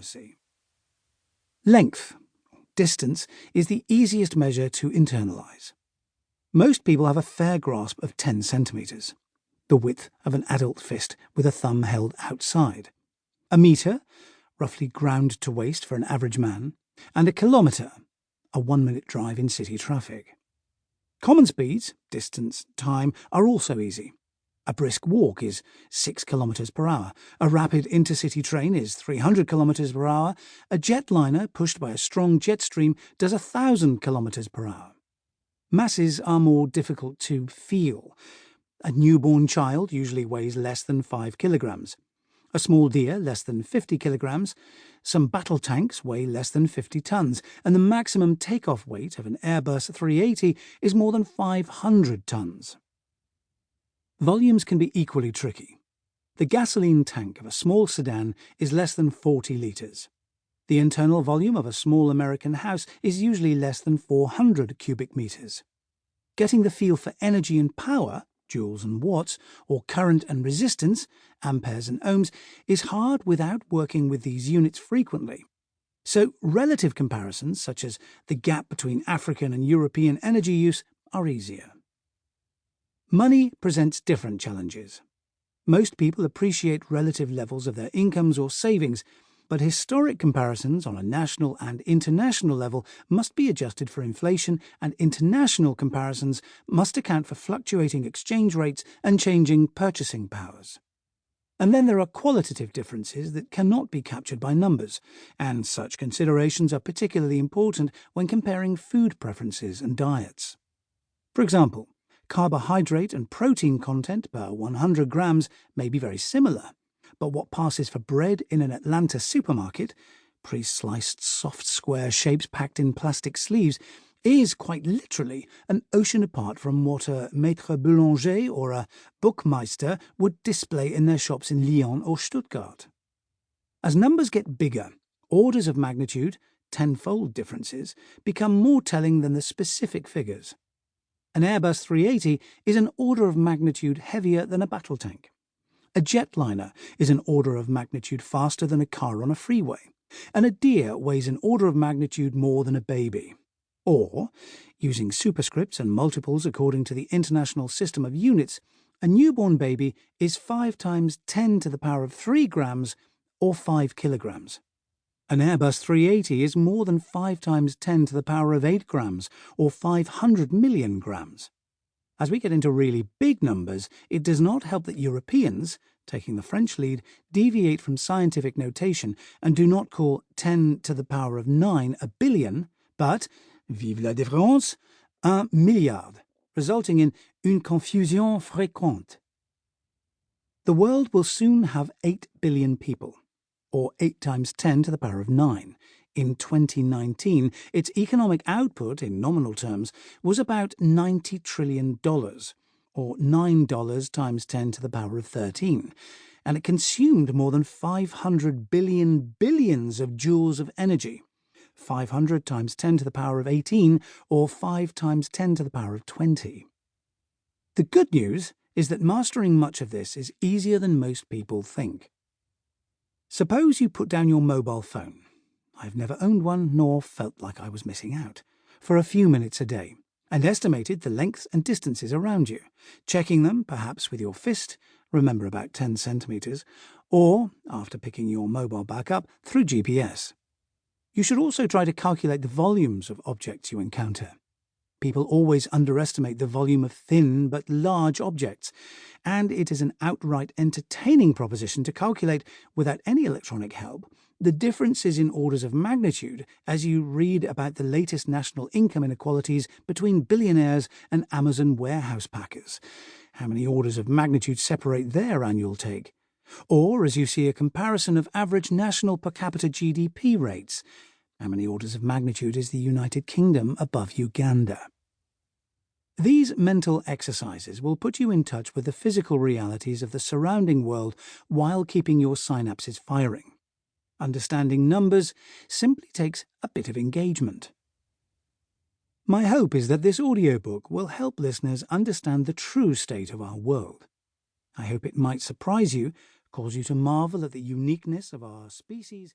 accuracy. Length, distance, is the easiest measure to internalize. Most people have a fair grasp of 10 centimetres, the width of an adult fist with a thumb held outside. A metre, roughly ground to waist for an average man, and a kilometre, a 1-minute drive in city traffic. Common speeds, distance, time, are also easy. A brisk walk is 6 kilometres per hour. A rapid intercity train is 300 kilometres per hour. A jetliner pushed by a strong jet stream does 1,000 kilometres per hour. Masses are more difficult to feel. A newborn child usually weighs less than 5 kilograms. A small deer less than 50 kilograms. Some battle tanks weigh less than 50 tons, and the maximum takeoff weight of an Airbus 380 is more than 500 tons. Volumes can be equally tricky. The gasoline tank of a small sedan is less than 40 litres. The internal volume of a small American house is usually less than 400 cubic metres. Getting the feel for energy and power, joules and watts, or current and resistance, amperes and ohms, is hard without working with these units frequently. So relative comparisons, such as the gap between African and European energy use, are easier. Money presents different challenges. Most people appreciate relative levels of their incomes or savings, but historic comparisons on a national and international level must be adjusted for inflation, and international comparisons must account for fluctuating exchange rates and changing purchasing powers. And then there are qualitative differences that cannot be captured by numbers, and such considerations are particularly important when comparing food preferences and diets. For example, carbohydrate and protein content per 100 grams may be very similar, but what passes for bread in an Atlanta supermarket, pre-sliced soft square shapes packed in plastic sleeves, is quite literally an ocean apart from what a maître boulanger or a bookmeister would display in their shops in Lyon or Stuttgart. As numbers get bigger, orders of magnitude, tenfold differences, become more telling than the specific figures. An Airbus 380 is an order of magnitude heavier than a battle tank. A jetliner is an order of magnitude faster than a car on a freeway, and a deer weighs an order of magnitude more than a baby. Or, using superscripts and multiples according to the International System of Units, a newborn baby is 5 times 10 to the power of 3 grams or 5 kilograms. An Airbus 380 is more than 5 times 10 to the power of 8 grams, or 500 million grams. As we get into really big numbers, it does not help that Europeans, taking the French lead, deviate from scientific notation and do not call 10 to the power of 9 a billion, but, vive la différence, 1 milliard, resulting in une confusion fréquente. The world will soon have 8 billion people, or 8 times 10 to the power of 9. In 2019, its economic output, in nominal terms, was about $90 trillion, or $9 times 10 to the power of 13, and it consumed more than 500 billion billions of joules of energy, 500 times 10 to the power of 18, or 5 times 10 to the power of 20. The good news is that mastering much of this is easier than most people think. Suppose you put down your mobile phone. I've never owned one, nor felt like I was missing out, for a few minutes a day, and estimated the lengths and distances around you, checking them perhaps with your fist, remember about 10 centimetres, or, after picking your mobile back up, through GPS. You should also try to calculate the volumes of objects you encounter. People always underestimate the volume of thin but large objects, and it is an outright entertaining proposition to calculate, without any electronic help, the differences in orders of magnitude as you read about the latest national income inequalities between billionaires and Amazon warehouse packers. How many orders of magnitude separate their annual take? Or as you see a comparison of average national per capita GDP rates. How many orders of magnitude is the United Kingdom above Uganda? These mental exercises will put you in touch with the physical realities of the surrounding world while keeping your synapses firing. Understanding numbers simply takes a bit of engagement. My hope is that this audiobook will help listeners understand the true state of our world. I hope it might surprise you, cause you to marvel at the uniqueness of our species.